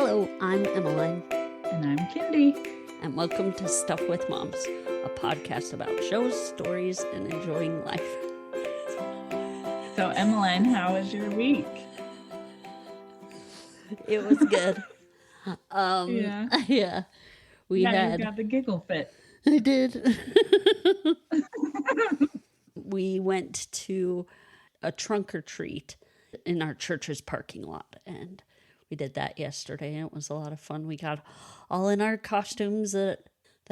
Hello, I'm Emmeline. And I'm Kindy. And welcome to Stuff with Moms, a podcast about shows, stories, and enjoying life. So, Emmeline, how was your week? It was good. Yeah. You got the giggle fit. I did. We went to a trunk or treat in our church's parking lot, and we did that yesterday, and it was a lot of fun. We got all in our costumes that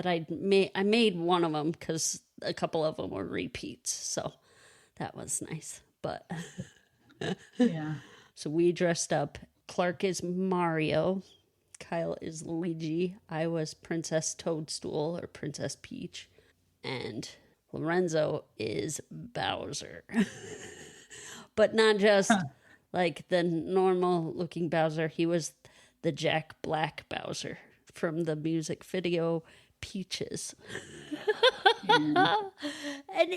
I made one of them because a couple of them were repeats, so that was nice. But yeah, so we dressed up. Clark is Mario, Kyle is Luigi, I was Princess Toadstool or Princess Peach, and Lorenzo is Bowser. But not just like the normal looking Bowser. He was the Jack Black Bowser from the music video Peaches. Yeah. And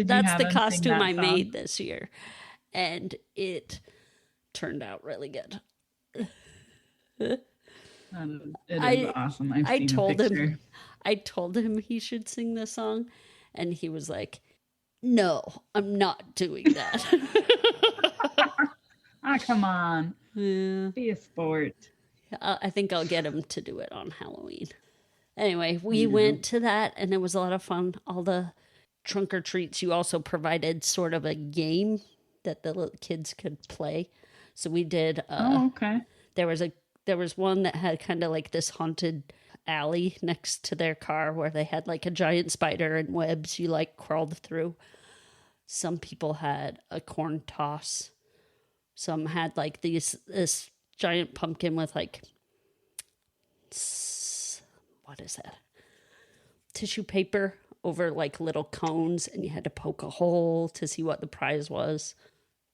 that's the costume I made this year. And it turned out really good. It is awesome. I told him he should sing the song, and he was like, "No, I'm not doing that." Come on. Yeah. Be a sport. I think I'll get him to do it on Halloween. Anyway, we went to that, and it was a lot of fun. All the trunk or treats, you also provided sort of a game that the little kids could play. So we did. Okay. There was one that had kind of like this haunted alley next to their car where they had like a giant spider and webs you like crawled through. Some people had a corn toss. Some had like this giant pumpkin with like, what is that? Tissue paper over like little cones, and you had to poke a hole to see what the prize was.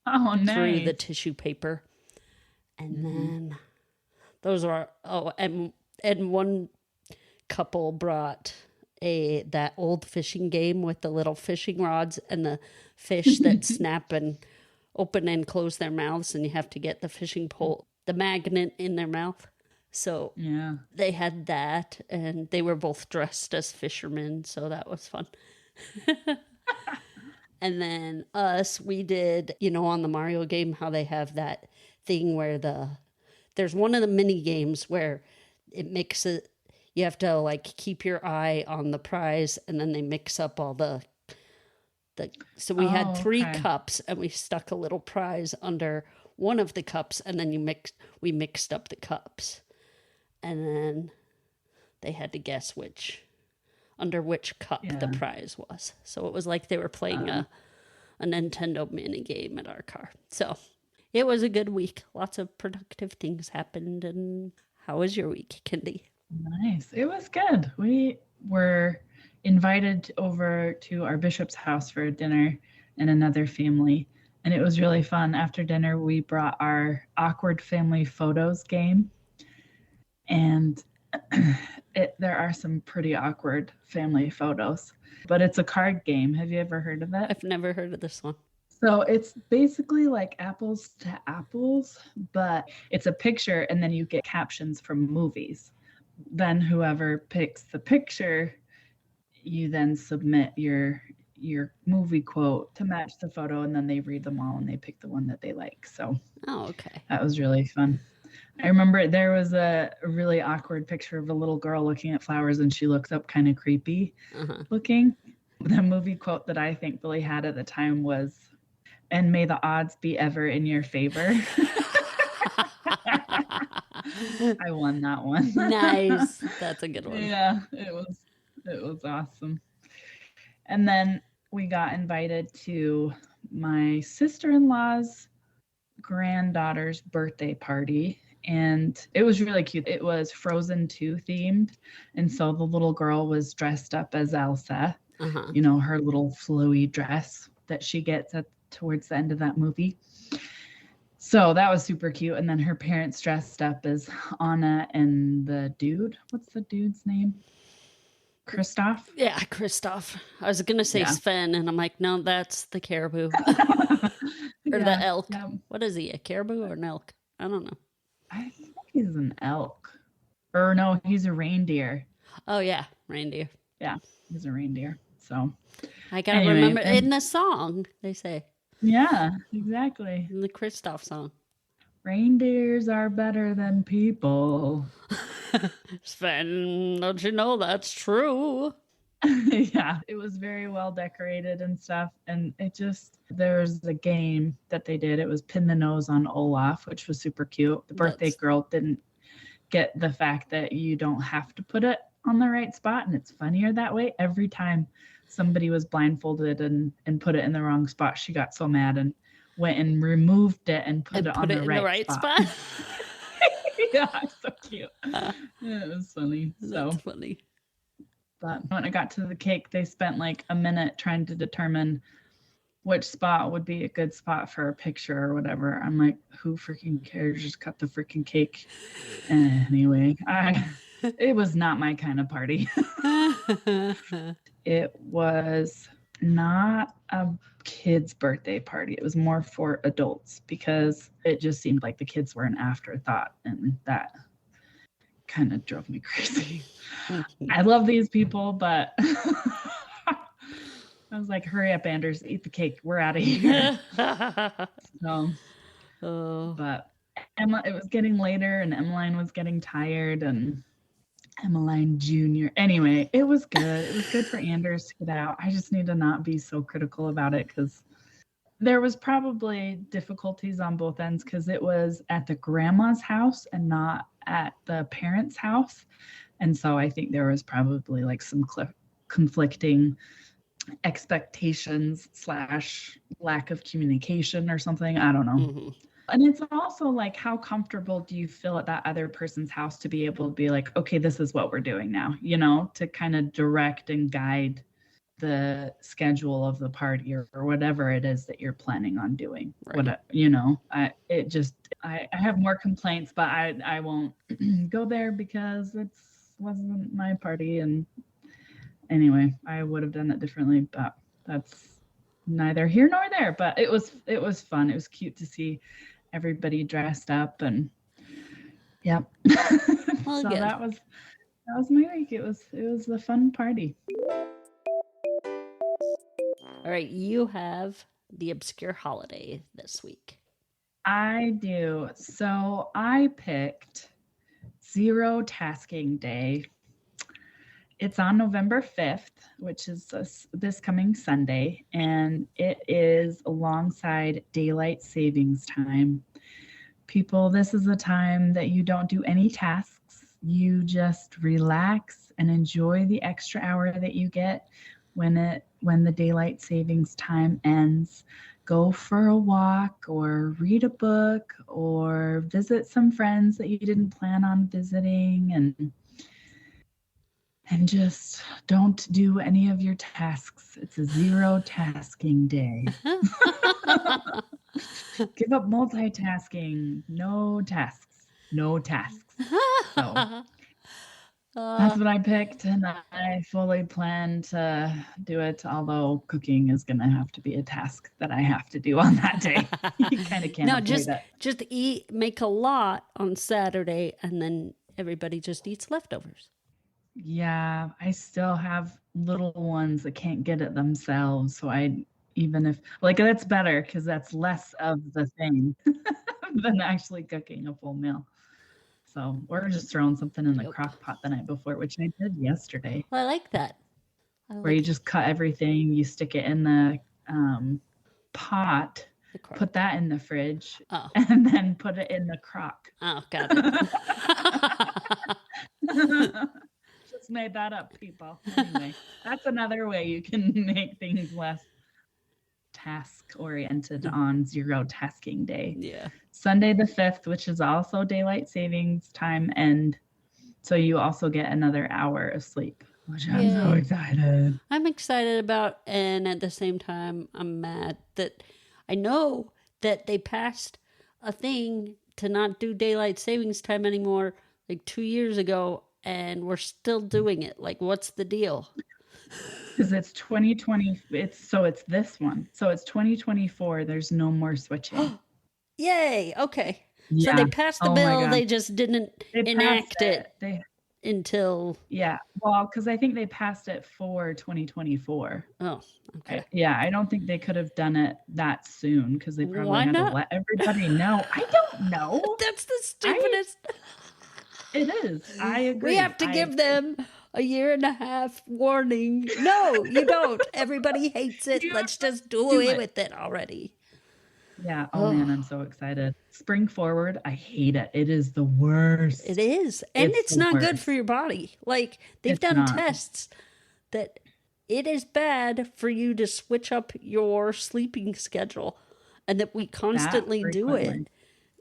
Oh, nice. Through the tissue paper. And then those are, and one couple brought that old fishing game with the little fishing rods and the fish that snap and open and close their mouths, and you have to get the fishing pole, the magnet in their mouth. So yeah, they had that, and they were both dressed as fishermen, so that was fun. And then we did, on the Mario game, how they have that thing where there's one of the mini games where it mixes, you have to like keep your eye on the prize, and then they mix up all so we had 3 cups, and we stuck a little prize under one of the cups, and then we mixed up the cups, and then they had to guess under which cup the prize was. So it was like they were playing a Nintendo mini game at our car. So it was a good week. Lots of productive things happened. And how was your week, Kindy? Nice. It was good. We were invited over to our bishop's house for dinner and another family. And it was really fun. After dinner, we brought our awkward family photos game. And there are some pretty awkward family photos, but it's a card game. Have you ever heard of it? I've never heard of this one. So it's basically like apples to apples, but it's a picture, and then you get captions from movies. Then whoever picks the picture, you then submit your movie quote to match the photo, and then they read them all and they pick the one that they like. So okay. That was really fun. I remember there was a really awkward picture of a little girl looking at flowers, and she looks up kind of creepy looking. The movie quote that I thankfully had at the time was, "And may the odds be ever in your favor." I won that one. Nice. That's a good one. Yeah, it was awesome. And then we got invited to my sister-in-law's granddaughter's birthday party, and it was really cute. It was Frozen 2 themed, and so the little girl was dressed up as Elsa, her little flowy dress that she gets towards the end of that movie. So that was super cute. And then her parents dressed up as Anna and the dude. What's the dude's name? Kristoff? Yeah, Kristoff. I was going to say Sven, and I'm like, no, that's the caribou. Or the elk. Yeah. What is he, a caribou or an elk? I don't know. I He's an elk. Or no, he's a reindeer. Oh, yeah, reindeer. Yeah, he's a reindeer. So I gotta anyway, remember in the song they say. Yeah, exactly. In the Kristoff song. Reindeers are better than people. Sven, don't you know that's true? Yeah, it was very well decorated and stuff. And there's a game that they did. It was pin the nose on Olaf, which was super cute. The birthday girl didn't get the fact that you don't have to put it on the right spot. And it's funnier that way. Every time somebody was blindfolded and put it in the wrong spot, she got so mad and went and removed it and put it on the right spot. Yeah, so cute. Yeah, it was funny. That's funny. But when I got to the cake, they spent like a minute trying to determine which spot would be a good spot for a picture or whatever. I'm like, who freaking cares? Just cut the freaking cake. Anyway, it was not my kind of party. It was not a kid's birthday party. It was more for adults because it just seemed like the kids were an afterthought, and that kind of drove me crazy. I love these people, but I was like, hurry up, Anders, eat the cake. We're out of here. But it was getting later and Emmeline was getting tired and Emmeline Jr. Anyway, it was good. It was good for Anders to get out. I just need to not be so critical about it because there was probably difficulties on both ends because it was at the grandma's house and not at the parents' house. And so I think there was probably like some conflicting expectations / lack of communication or something. I don't know. Mm-hmm. And it's also like, how comfortable do you feel at that other person's house to be able to be like, okay, this is what we're doing now, to kind of direct and guide the schedule of the party or whatever it is that you're planning on doing. Right. I have more complaints, but I won't go there because it wasn't my party. And anyway, I would have done it differently, but that's neither here nor there. But it was fun. It was cute to see everybody dressed up, and yep. Well, so that was my week. It was a fun party. All right, you have the obscure holiday this week. I do. So I picked Zero Tasking Day. It's on November 5th, which is this coming Sunday, and it is alongside Daylight Savings Time. People, this is a time that you don't do any tasks. You just relax and enjoy the extra hour that you get when the Daylight Savings Time ends. Go for a walk or read a book or visit some friends that you didn't plan on visiting, and just don't do any of your tasks. It's a zero tasking day. Give up multitasking. No tasks. No tasks. So that's what I picked, and I fully plan to do it, although cooking is going to have to be a task that I have to do on that day. You kind of can't avoid it. Just make a lot on Saturday, and then everybody just eats leftovers. Yeah, I still have little ones that can't get it themselves. So that's better because that's less of the thing than actually cooking a full meal. So we're just throwing something in the crock pot the night before, which I did yesterday. Well, I like that. Where you just cut everything, you stick it in the pot, put that in the fridge, and then put it in the crock. Oh, got it. Made that up, people. Anyway, that's another way you can make things less task oriented on Zero Tasking Day. Yeah. Sunday the 5th, which is also Daylight Savings Time, and so you also get another hour of sleep, which I'm so excited. I'm excited about, and at the same time, I'm mad that I know that they passed a thing to not do Daylight Savings Time anymore like 2 years ago. And we're still doing it. Like, what's the deal? Because it's 2020. It's this one. So it's 2024. There's no more switching. Yay. Okay. So they Yeah. passed the Oh my bill, God. they just didn't They passed enact it They until, Yeah. Well, because I think they passed it for 2024. oh, okay. I don't think they could have done it that soon because they probably Why had to not? let everybody know. I don't know. That's the I stupidest. It is. I agree. We have to give them a year and a half warning. No, you don't. Everybody hates it. You Let's just do do away it. with it already. Yeah. Oh man, I'm so excited. Spring forward. I hate it. It is the worst. It is. And it's the not good worst. for your body. Like, they've It's done not. tests that it is bad for you to switch up your sleeping schedule and that we constantly do frequently. it.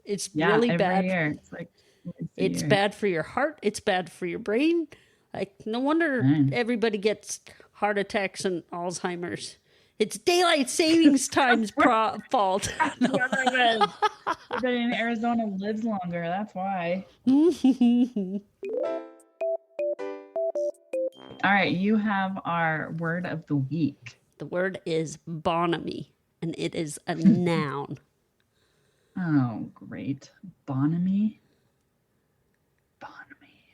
It's Yeah, really every bad. year. It's like twice a It's year. bad for your heart. It's bad for your brain. Like, no wonder everybody gets heart attacks and Alzheimer's. It's daylight savings time's fault. Everybody in Arizona lives longer. That's why. All right, you have our word of the week. The word is bonhomie, and it is a noun. Oh, great. Bonhomie. Bonhomie.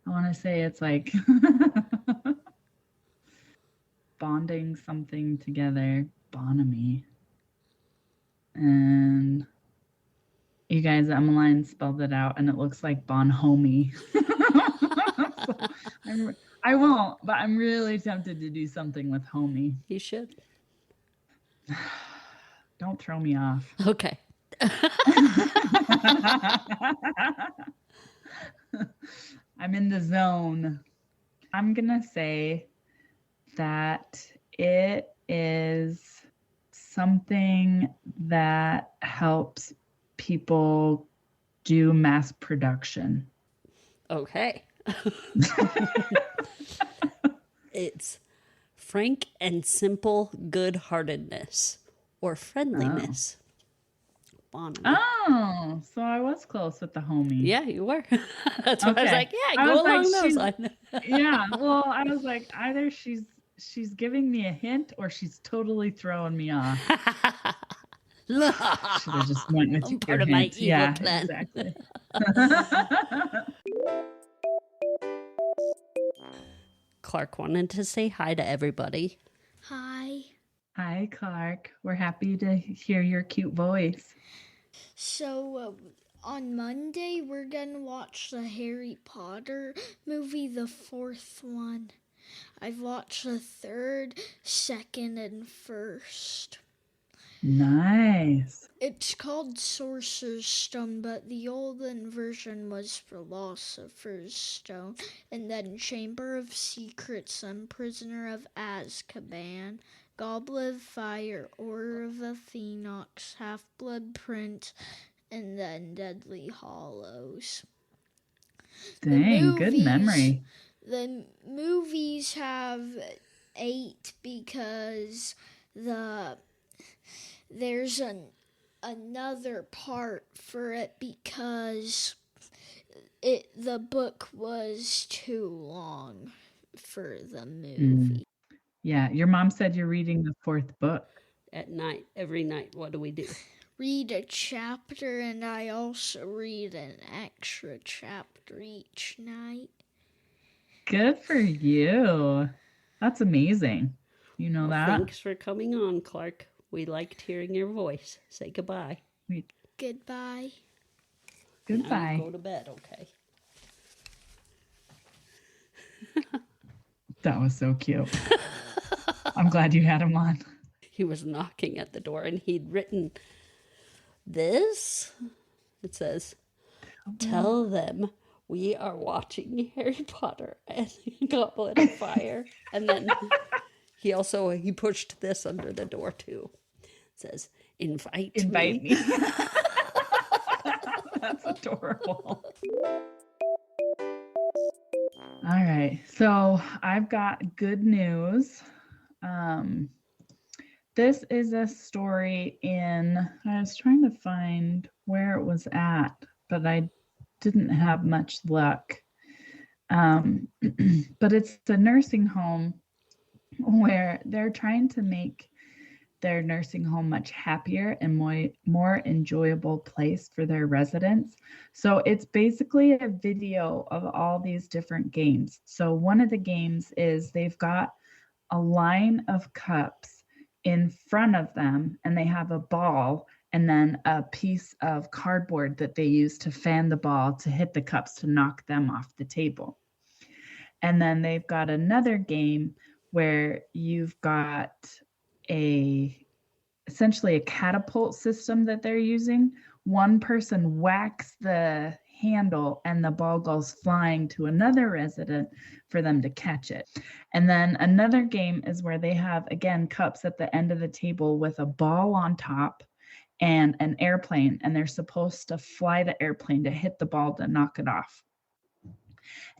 I want to say it's like bonding something together. Bonhomie. And you guys, Emmeline spelled it out, and it looks like Bonhomie. So I won't, but I'm really tempted to do something with homie. You should. Don't throw me off. Okay. I'm in the zone. I'm going to say that it is something that helps people do mass production. Okay. It's frank and simple good-heartedness or friendliness. Bonhomie. Oh, so I was close with the homie. Yeah, you were. That's why I was like, yeah, I go was along like, those lines. Yeah, well, I was like, either she's giving me a hint or she's totally throwing me off. Should have just went with I'm your part of my hint. evil plan. Exactly. Clark wanted to say hi to everybody. Hi. Hi, Clark. We're happy to hear your cute voice. So, on Monday, we're gonna watch the Harry Potter movie, the fourth one. I've watched the third, second, and first. Nice. It's called Sorcerer's Stone, but the olden version was Philosopher's Stone, and then Chamber of Secrets and Prisoner of Azkaban, Goblet of Fire, Order of the Phoenix, Half-Blood Prince, and then Deadly Hallows. Dang, good memory. The movies have 8 because there's another part for it because the book was too long for the movie. Yeah, your mom said you're reading the 4th book. At night, every night, what do we do? Read a chapter, and I also read an extra chapter each night. Good for you. That's amazing. You know that? Thanks for coming on, Clark. We liked hearing your voice. Say goodbye. Goodbye. Goodbye. Now go to bed, okay? That was so cute. I'm glad you had him on. He was knocking at the door and he'd written this. It says, tell them we are watching Harry Potter and Goblet of Fire. And then he pushed this under the door too. It says, invite me. That's adorable. All right, so I've got good news. This is a story I was trying to find where it was at, but I didn't have much luck. But it's a nursing home where they're trying to make their nursing home much happier and more enjoyable place for their residents. So it's basically a video of all these different games. So one of the games is they've got a line of cups in front of them, and they have a ball and then a piece of cardboard that they use to fan the ball to hit the cups to knock them off the table. And then they've got another game where you've got essentially a catapult system that they're using. One person whacks the handle and the ball goes flying to another resident for them to catch it. And then another game is where they have, again, cups at the end of the table with a ball on top and an airplane, and they're supposed to fly the airplane to hit the ball to knock it off.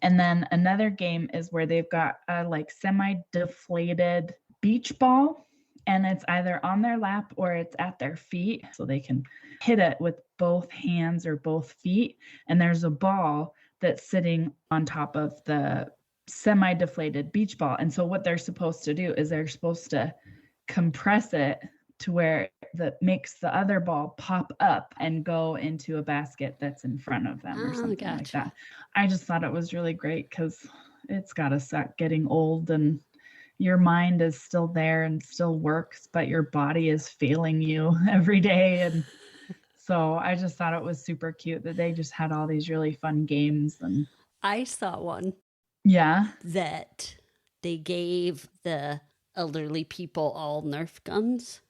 And then another game is where they've got a like semi-deflated beach ball, and it's either on their lap or it's at their feet, so they can hit it with both hands or both feet. And there's a ball that's sitting on top of the semi-deflated beach ball. And so what they're supposed to do is they're supposed to compress it to where that makes the other ball pop up and go into a basket that's in front of them or something like that. I just thought it was really great because it's got to start getting old and your mind is still there and still works, but your body is failing you every day. And so I just thought it was super cute that they just had all these really fun games. And I saw one. Yeah. That they gave the elderly people all Nerf guns.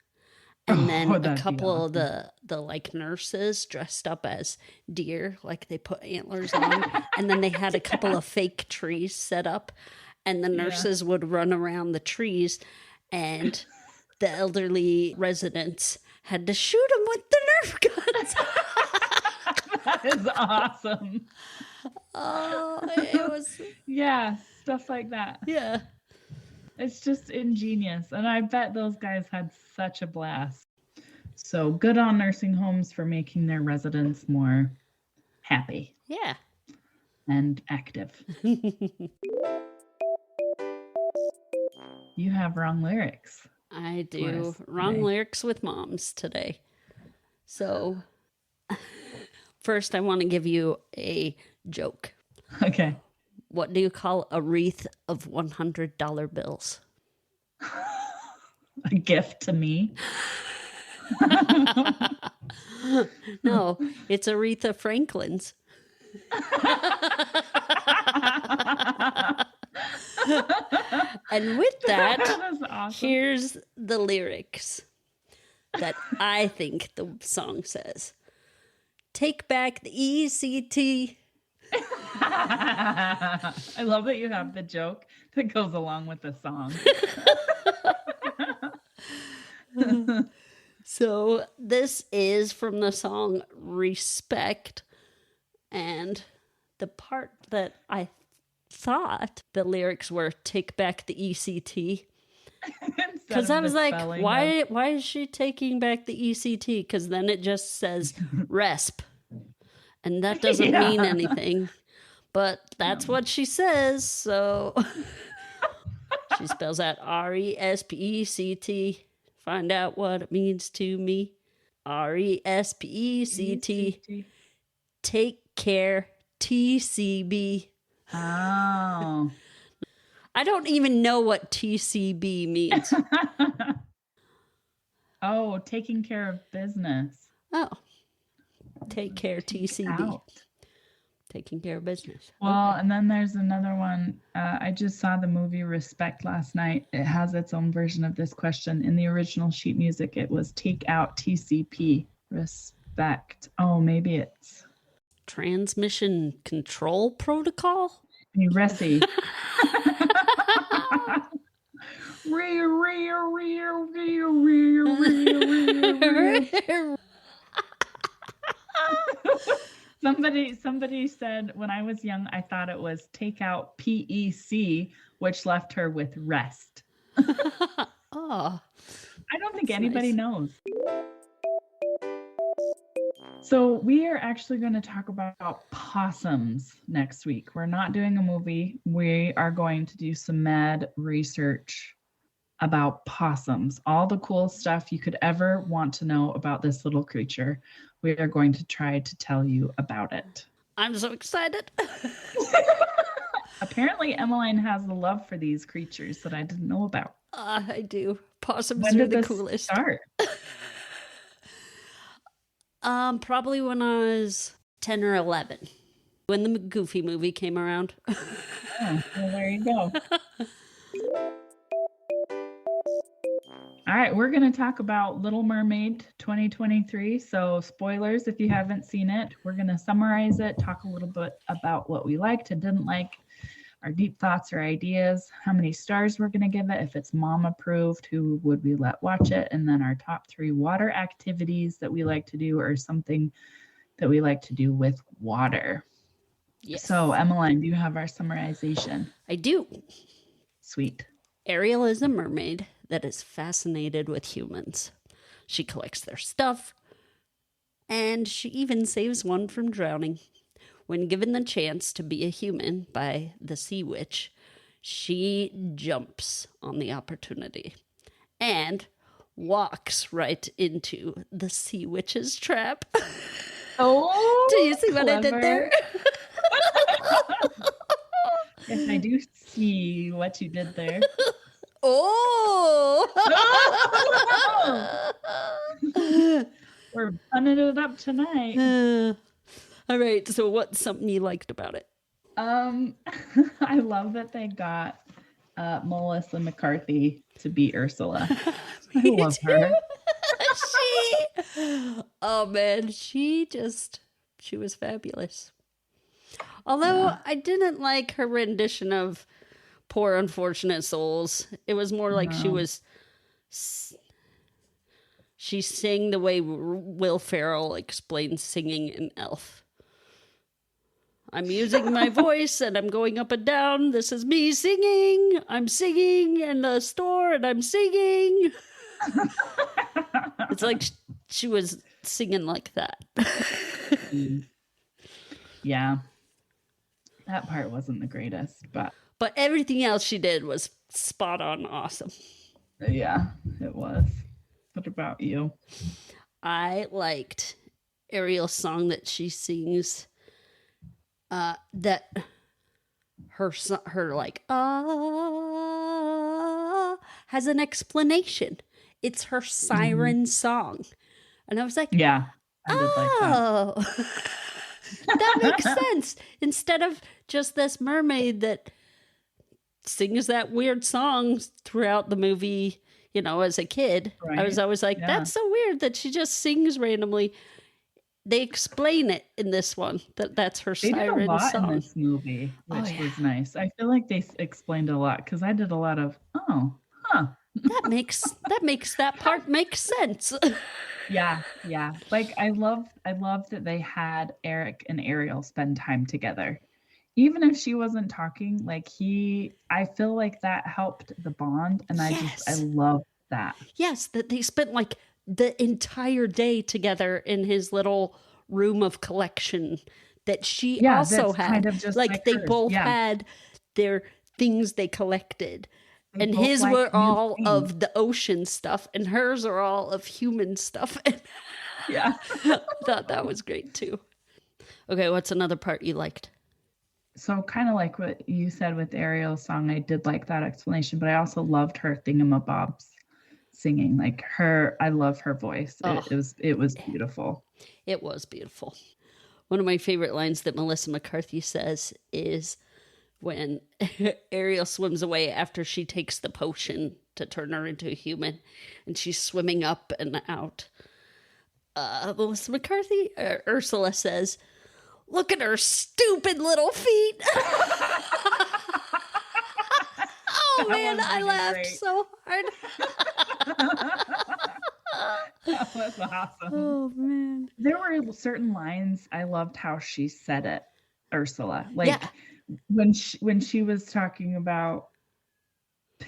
And then a couple of the like nurses dressed up as deer, like they put antlers on. And then they had a couple of fake trees set up. And the nurses would run around the trees, and the elderly residents had to shoot them with the Nerf guns. That is awesome. Oh, it was... Yeah, stuff like that. Yeah. It's just ingenious. And I bet those guys had such a blast. So good on nursing homes for making their residents more happy. Yeah. And active. You have wrong lyrics. I do. Wrong lyrics with moms today. So first I want to give you a joke. Okay. What do you call a wreath of $100 bills? A gift to me? No, it's a wreath of Franklin's. And with that, awesome. Here's the lyrics that I think the song says. Take back the ECT. I love that you have the joke that goes along with the song. So this is from the song Respect. And the part that I thought the lyrics were take back the ECT. Because I was like, why is she taking back the ECT? Because then it just says RESP. And that doesn't mean anything. But that's what she says. So she spells out RESPECT. Find out what it means to me. RESPECT. Take care. TCB. Oh. I don't even know what TCB means. Oh, taking care of business. Oh. Take care, TCB. Taking care of business. Well, okay. And then there's another one. I just saw the movie Respect last night. It has its own version of this question. In the original sheet music, it was take out TCP. Respect. Oh, maybe it's Transmission Control Protocol? Resi. Somebody said when I was young, I thought it was take out PEC, which left her with rest. Oh, I don't think anybody knows. So we are actually going to talk about possums next week. We're not doing a movie. We are going to do some mad research about possums, all the cool stuff you could ever want to know about this little creature. We are going to try to tell you about it. I'm so excited. Apparently, Emmeline has a love for these creatures that I didn't know about. I do. Possums When are did the this coolest. start? Probably when I was 10 or 11. When the Goofy movie came around. Oh, well, there you go. All right, we're going to talk about Little Mermaid 2023. So, spoilers if you haven't seen it. We're going to summarize it, talk a little bit about what we liked and didn't like, our deep thoughts or ideas, how many stars we're going to give it, if it's mom approved, who would we let watch it, and then our top 3 water activities that we like to do or something that we like to do with water. Yes. So, Emmeline, do you have our summarization? I do. Sweet. Ariel is a mermaid that is fascinated with humans. She collects their stuff, and she even saves one from drowning. When given the chance to be a human by the sea witch, she jumps on the opportunity and walks right into the sea witch's trap. Oh, do you see what I did there? Yes, I do see what you did there. Oh! We're bunning it up tonight. All right, so what's something you liked about it? I love that they got Melissa McCarthy to be Ursula. I love her. Oh man, she was fabulous. Although I didn't like her rendition of Poor Unfortunate Souls. It was more like she sang the way Will Ferrell explains singing in Elf. I'm using my voice and I'm going up and down. This is me singing. I'm singing in the store and I'm singing. It's like she was singing like that. Yeah. That part wasn't the greatest, but everything else she did was spot on awesome. Yeah, it was. What about you? I liked Ariel's song that she sings. That her like has an explanation. It's her siren song, and I was like, yeah, I did like that. That makes sense. Instead of just this mermaid that sings that weird song throughout the movie, you know, as a kid, right. I was always like, that's so weird that she just sings randomly. They explain it in this one that's her siren song. They did a lot in this movie, which was nice. I feel like they explained a lot because I did a lot of that makes that part make sense. Yeah. Like I love that they had Eric and Ariel spend time together. Even if she wasn't talking, like I feel like that helped the bond, and I love that. Yes, that they spent like the entire day together in his little room of collection that she also had. Kind of just like they hers. both had their things they collected. And his were all of the ocean stuff, and hers are all of human stuff. Yeah. Thought that was great too. Okay, what's another part you liked? So kind of like what you said with Ariel's song, I did like that explanation, but I also loved her thingamabobs singing. Like I love her voice. It was beautiful. It was beautiful. One of my favorite lines that Melissa McCarthy says is when Ariel swims away after she takes the potion to turn her into a human, and she's swimming up and out. Melissa McCarthy, Ursula says, "Look at her stupid little feet." Oh man, I laughed so hard. That was awesome. Oh man. There were certain lines I loved how she said it, Ursula. Like when she was talking about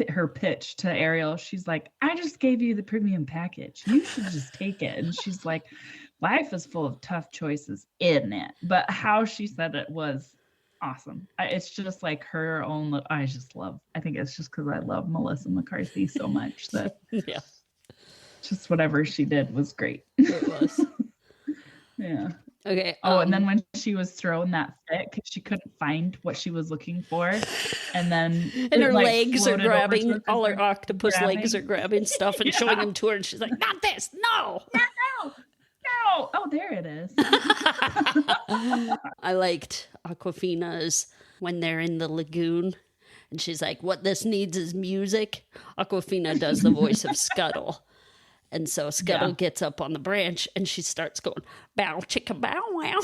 her pitch to Ariel, she's like, "I just gave you the premium package. You should just take it." And she's like, "Life is full of tough choices, isn't it?" But how she said it was awesome. It's just like her own. I think it's just because I love Melissa McCarthy so much that Yeah, just whatever she did was great. it was. Yeah. Okay. Oh, and then when she was throwing that fit because she couldn't find what she was looking for, and then and her like, legs are floated over to grabbing, her, all her octopus legs are grabbing stuff and Yeah. showing them to her, and she's like, "Not this, no!" No. Oh, there it is. I liked Aquafina's when they're in the lagoon, and she's like, "What this needs is music." Aquafina does the voice of Scuttle. And so Scuttle gets up on the branch and she starts going, bow, chicka, bow, wow.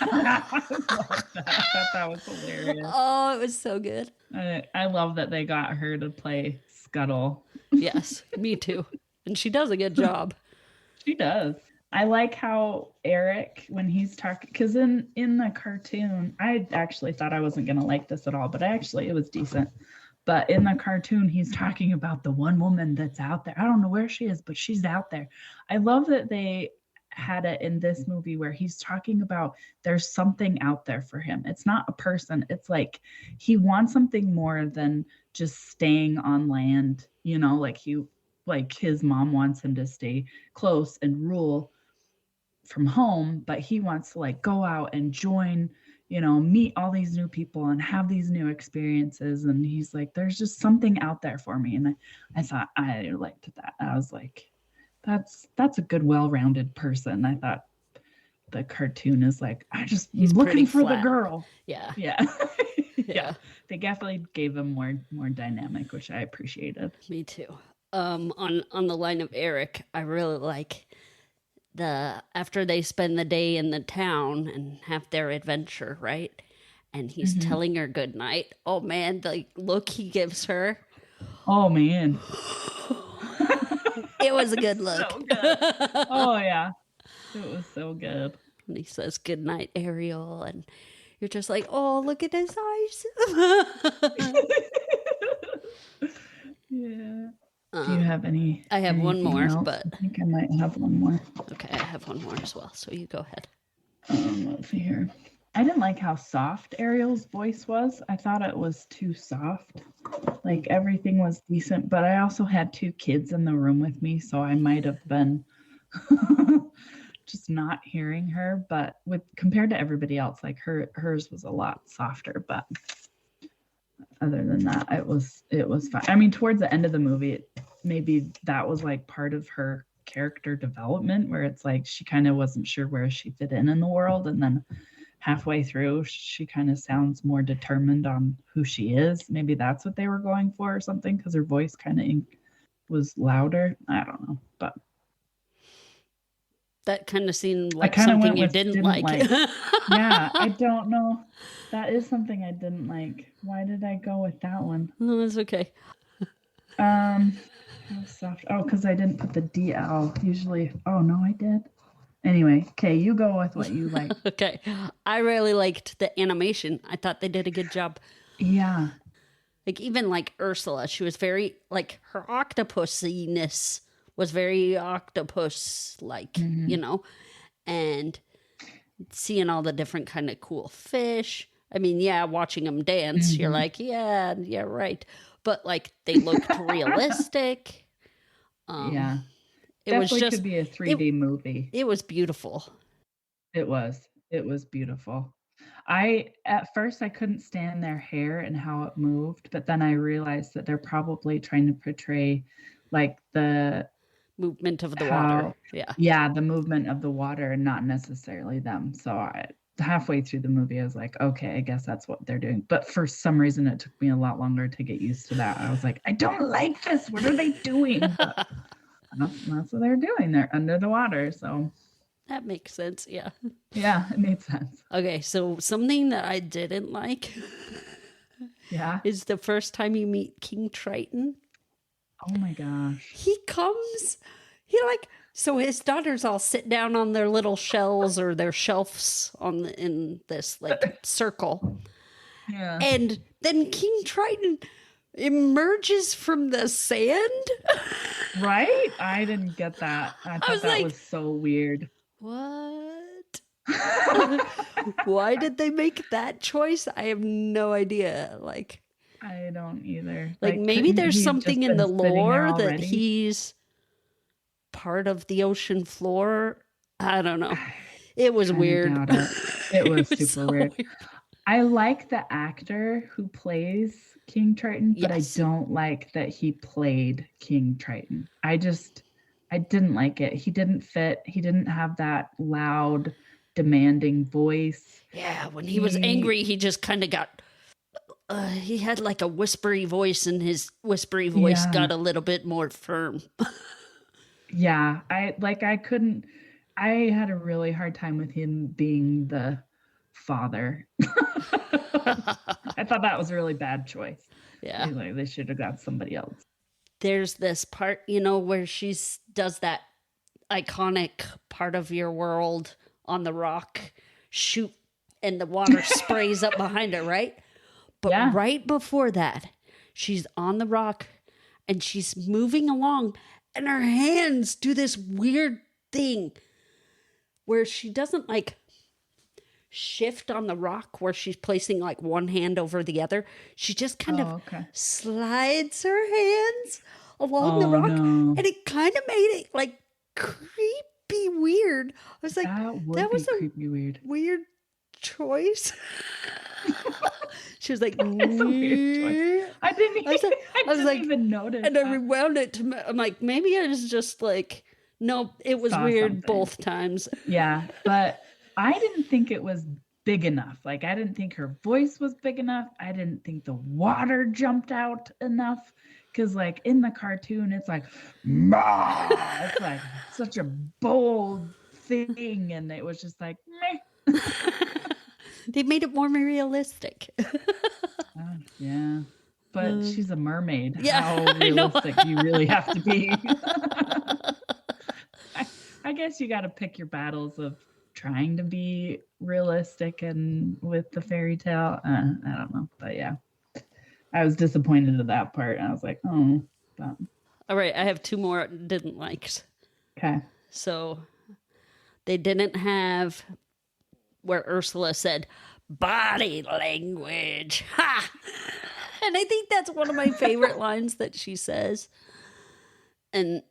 I thought that was hilarious. Oh, it was so good. I love that they got her to play Scuttle. Yes, me too. And she does a good job. She does. I like how Eric, when he's talking, because in the cartoon, I actually thought I wasn't going to like this at all, but it was decent. But in the cartoon, he's talking about the one woman that's out there. I don't know where she is, but she's out there. I love that they had it in this movie where he's talking about there's something out there for him. It's not a person. It's like he wants something more than just staying on land, like his mom wants him to stay close and rule from home, but he wants to like go out and join, meet all these new people and have these new experiences. And he's like, there's just something out there for me. And I thought I liked that. I was like, that's a good, well-rounded person. I thought the cartoon is like, he's looking for flat. The girl. Yeah. Yeah. Yeah. They definitely gave him more dynamic, which I appreciated. Me too. On the line of Eric, I really like after they spend the day in the town and have their adventure, right? And he's telling her good night. Oh man, the look he gives her. Oh man. It was a good look. So good. Oh yeah. It was so good. And he says good night, Ariel, and you're just like, oh, look at his eyes. Yeah. Do you have any? I have one more, else? but I think I might have one more. Okay, I have one more as well. So you go ahead. Let's see here. I didn't like how soft Ariel's voice was. I thought it was too soft. Like everything was decent, but I also had 2 kids in the room with me, so I might have been just not hearing her. But compared to everybody else, like hers was a lot softer. But other than that, it was fine. I mean, towards the end of the movie, maybe that was like part of her character development, where it's like she kind of wasn't sure where she fit in the world, and then halfway through, she kind of sounds more determined on who she is. Maybe that's what they were going for or something, because her voice kind of was louder. I don't know, but that kind of seemed like something you didn't like. Yeah, I don't know. That is something I didn't like. Why did I go with that one? No, that's okay. Soft. Oh, because I didn't put the DL. Usually. Oh no, I did. Anyway, okay, you go with what you like. Okay, I really liked the animation. I thought they did a good job. Yeah. Like even like Ursula, she was very like her octopusiness was very octopus-like, and seeing all the different kind of cool fish. I mean, yeah, watching them dance, you're like, yeah, right. But like they looked realistic. Yeah. It Definitely was just could be a 3D movie. It was beautiful. It was beautiful. At first I couldn't stand their hair and how it moved, but then I realized that they're probably trying to portray like the movement of the water. Yeah, the movement of the water and not necessarily them. So halfway through the movie, I was like, okay, I guess that's what they're doing. But for some reason, it took me a lot longer to get used to that. I was like, I don't like this. What are they doing? But that's what they're doing. They're under the water. So that makes sense. Yeah. Yeah, it made sense. Okay, so something that I didn't like is the first time you meet King Triton. Oh my gosh. So his daughters all sit down on their little shells or their shelves in this like circle. Yeah. And then King Triton emerges from the sand. Right? I didn't get that. I thought that was so weird. What? Why did they make that choice? I have no idea. Like I don't either. maybe couldn't there's he have something just in the been sitting there lore that already? he's part of the ocean floor. I don't know. It was Kinda weird. doubt it. It was super so weird. I like the actor who plays King Triton, but I Yes. don't like that he played King Triton. I didn't like it. He didn't fit. He didn't have that loud, demanding voice. Yeah, when he was angry, he just kind of got. He had like a whispery voice, and his whispery voice Yeah. got a little bit more firm. Yeah, I couldn't. I had a really hard time with him being the father. I thought that was a really bad choice. Yeah. Like, they should have got somebody else. There's this part, where she's does that iconic part of your world on the rock, shoot, and the water sprays up behind her, right? But Yeah. right before that, she's on the rock and she's moving along, and her hands do this weird thing where she doesn't like shift on the rock where she's placing like one hand over the other. She just kind of Okay. slides her hands along the Oh, rock, no. and it kind of made it like creepy weird. I was like, That was be a creepy weird. weird choice. She was like, It's a weird choice. I didn't, I was like- I I was didn't like- even notice. and I that. rewound it to. I'm like, maybe I was just like, no, it was Saw weird something. both times. Yeah, but I didn't think it was big enough. Like, I didn't think her voice was big enough. I didn't think the water jumped out enough. Because, like, in the cartoon, it's like, "Mah!" It's like such a bold thing. And it was just like, meh. They made it more realistic. Yeah. But she's a mermaid. Yeah, How I know. realistic do you really have to be? I guess you got to pick your battles of trying to be realistic and with the fairy tale. I don't know. But yeah, I was disappointed at that part. I was like, oh, but All right, I have two more I didn't like. okay. So they didn't have where Ursula said body language. Ha! And I think that's one of my favorite lines that she says. And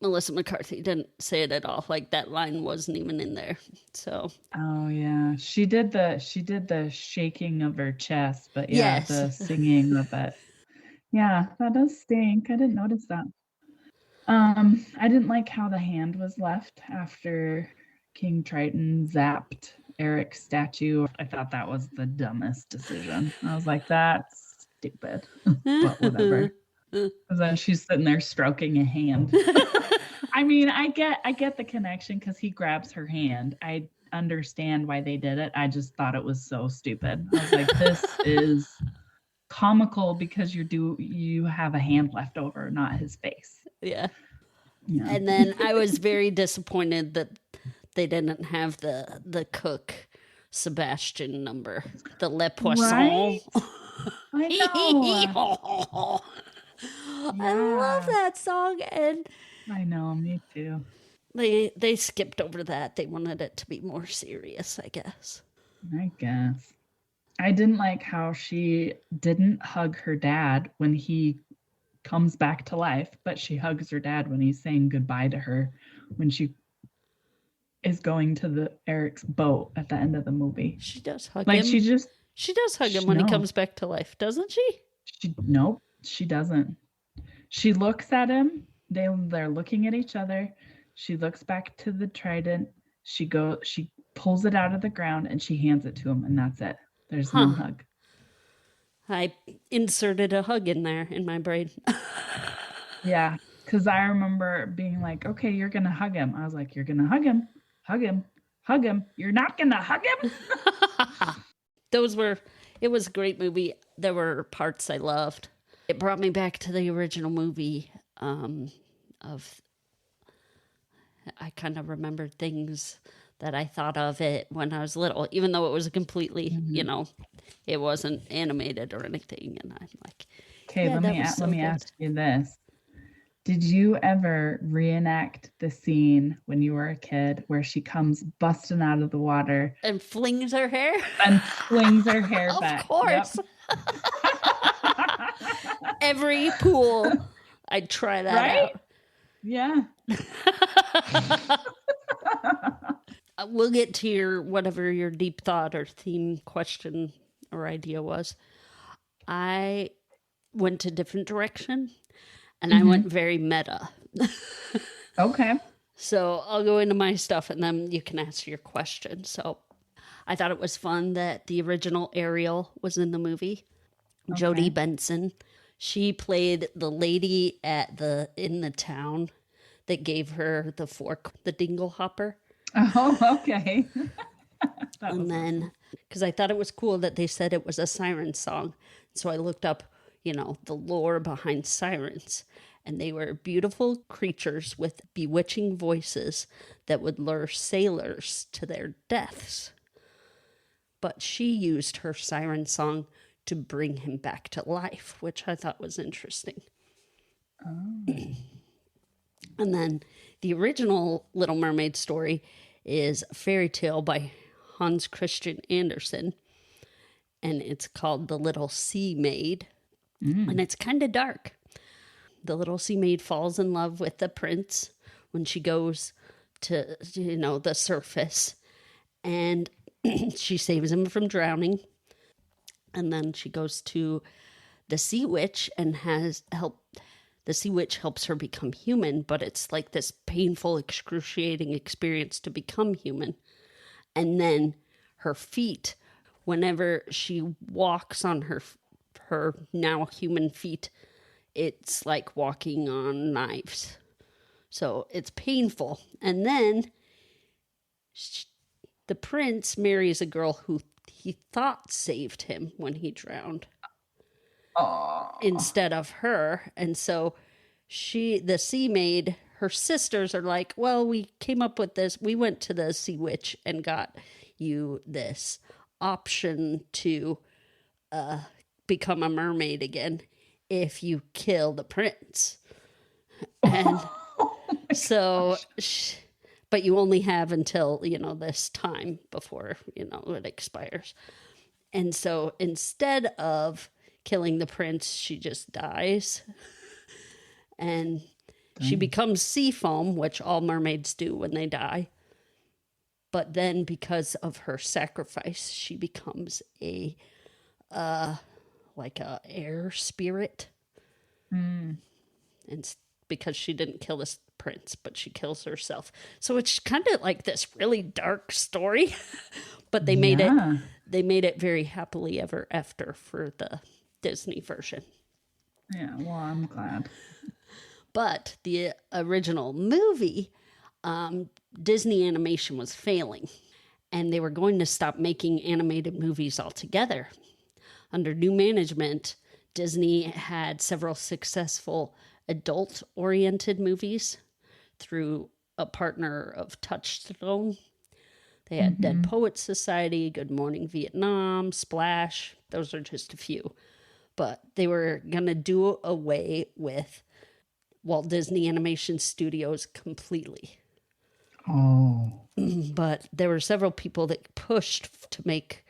Melissa McCarthy didn't say it at all. Like that line wasn't even in there. So Oh yeah, she did the shaking of her chest, but yeah, Yes. the singing of it. Yeah, that does stink. I didn't notice that. I didn't like how the hand was left after King Triton zapped Eric's statue. I thought that was the dumbest decision. I was like, that's stupid, but whatever. Because then she's sitting there stroking a hand. I mean, I get the connection because he grabs her hand. I understand why they did it. I just thought it was so stupid. I was like, this is comical because you have a hand left over, not his face. yeah. Yeah. And then I was very disappointed that they didn't have the cook Sebastian number, the Le Poisson. Right? I know. I love Yeah. that song, and I know, me too. they skipped over that. They wanted it to be more serious, I guess. I guess. I didn't like how she didn't hug her dad when he comes back to life, but she hugs her dad when he's saying goodbye to her when she is going to the Eric's boat at the end of the movie. She does hug Like him. she does hug him when he No. comes back to life, doesn't she? Nope, she doesn't. She looks at him. They're looking at each other. She looks back to the trident. She pulls it out of the ground and she hands it to him, and that's it. There's no Huh. hug. I inserted a hug in there in my brain. Yeah, because I remember being like, okay, you're gonna hug him. I was like, you're gonna hug him, hug him, hug him. You're not gonna hug him. It was a great movie. There were parts I loved. It brought me back to the original movie I kind of remembered things that I thought of it when I was little, even though it was completely, it wasn't animated or anything. And I'm like, Okay, Yeah, let that me was so let me good. ask you this: Did you ever reenact the scene when you were a kid where she comes busting out of the water And flings her hair? and flings her hair Of back? course. Every pool, I'd try that Right? out. Yeah. We'll get to your whatever your deep thought or theme question or idea was. I went a different direction, and I went very meta. Okay. So I'll go into my stuff, and then you can ask your question. So I thought it was fun that the original Ariel was in the movie. Okay. Jodie Benson. She played the lady in the town that gave her the fork, the dingle hopper. Oh, okay. And then, because I thought it was cool that they said it was a siren song. So I looked up, the lore behind sirens. And they were beautiful creatures with bewitching voices that would lure sailors to their deaths. But she used her siren song to bring him back to life, which I thought was interesting. Oh. And then the original Little Mermaid story is a fairy tale by Hans Christian Andersen, and it's called The Little Sea Maid, and it's kind of dark. The little sea maid falls in love with the prince when she goes to, the surface, and she saves him from drowning. And then she goes to the sea witch and the sea witch helps her become human, but it's like this painful, excruciating experience to become human. And then her feet, whenever she walks on her now human feet, it's like walking on knives. So it's painful. And then the prince marries a girl who he thought saved him when he drowned. Aww. Instead of her. And so the sea maid, her sisters are like, well, we came up with this. We went to the sea witch and got you this option to become a mermaid again if you kill the prince. And so, but you only have until, this time before, it expires. And so instead of killing the prince, she just dies. And she becomes sea foam, which all mermaids do when they die. But then because of her sacrifice, she becomes a air spirit. And because she didn't kill this prince, but she kills herself. So it's kind of like this really dark story, but they made it very happily ever after for the Disney version. Yeah, well, I'm glad. But the original movie, Disney animation was failing, and they were going to stop making animated movies altogether. Under new management, Disney had several successful adult-oriented movies through a partner of Touchstone. They had Dead Poets Society, Good Morning Vietnam, Splash. Those are just a few. But they were going to do away with Walt Disney Animation Studios completely. Oh. But there were several people that pushed to make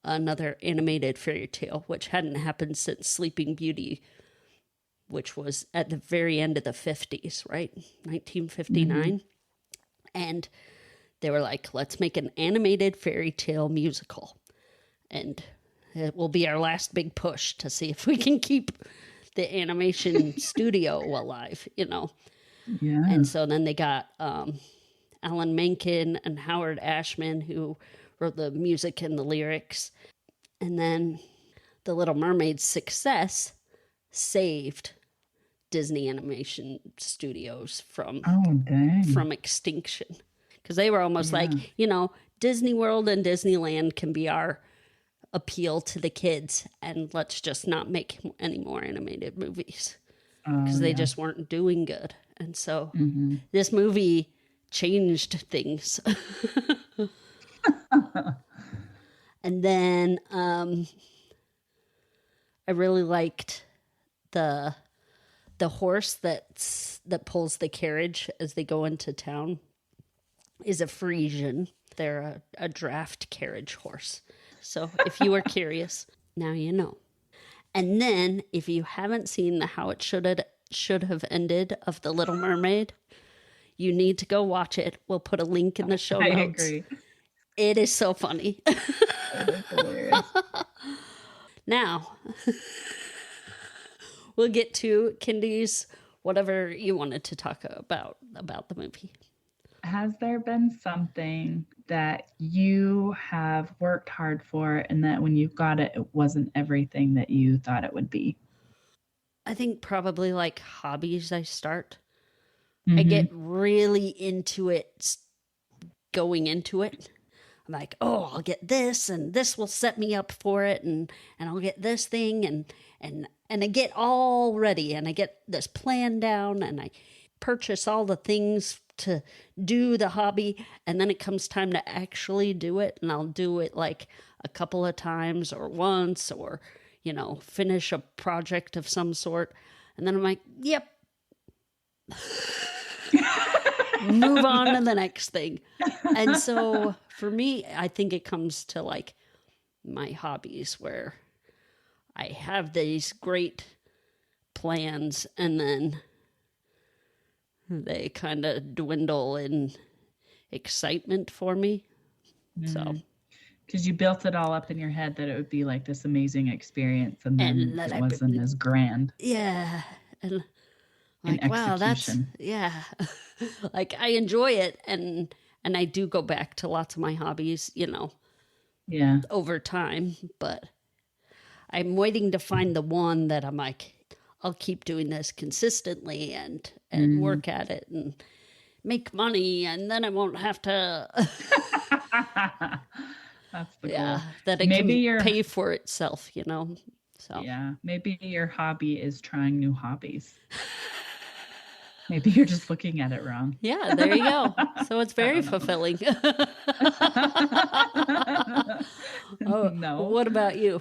another animated fairy tale, which hadn't happened since Sleeping Beauty, which was at the very end of the 50s, right? 1959. And they were like, let's make an animated fairy tale musical. And it will be our last big push to see if we can keep the animation studio alive, Yeah. And so then they got Alan Menken and Howard Ashman, who wrote the music and the lyrics. And then the Little Mermaid's success saved Disney Animation Studios from extinction. Because they were almost like, Disney World and Disneyland can be our appeal to the kids, and let's just not make any more animated movies. Because they just weren't doing good. And so this movie changed things. And then I really liked the the horse that pulls the carriage as they go into town is a Frisian. They're a draft carriage horse. So if you were curious, now you know. And then if you haven't seen the How It Should Have Ended of The Little Mermaid, you need to go watch it. We'll put a link in the show notes. I agree. It is so funny. It is hilarious. Now, we'll get to Kindy's whatever you wanted to talk about the movie. Has there been something that you have worked hard for and that when you got it, it wasn't everything that you thought it would be? I think probably like hobbies I start. Mm-hmm. I get really into it going into it. I'm like, oh, I'll get this and this will set me up for it and I'll get this thing and I get all ready and I get this plan down and I purchase all the things to do the hobby, and then it comes time to actually do it, and I'll do it like a couple of times or once or, you know, finish a project of some sort, and then I'm like, yep. Move on to the next thing. And so for me, I think it comes to like my hobbies where I have these great plans and then they kind of dwindle in excitement for me. So, because you built it all up in your head that it would be like this amazing experience, and then it wasn't as grand. Yeah, and like, in wow, that's execution. like I enjoy it, and I do go back to lots of my hobbies, you know, over time. But I'm waiting to find the one that I'm like, I'll keep doing this consistently and work at it and make money, and then I won't have to. That's the goal. That it can pay for itself, you know. So yeah, maybe your hobby is trying new hobbies. Maybe you're just looking at it wrong. Yeah, there you go. So it's very fulfilling. Oh, no. What about you?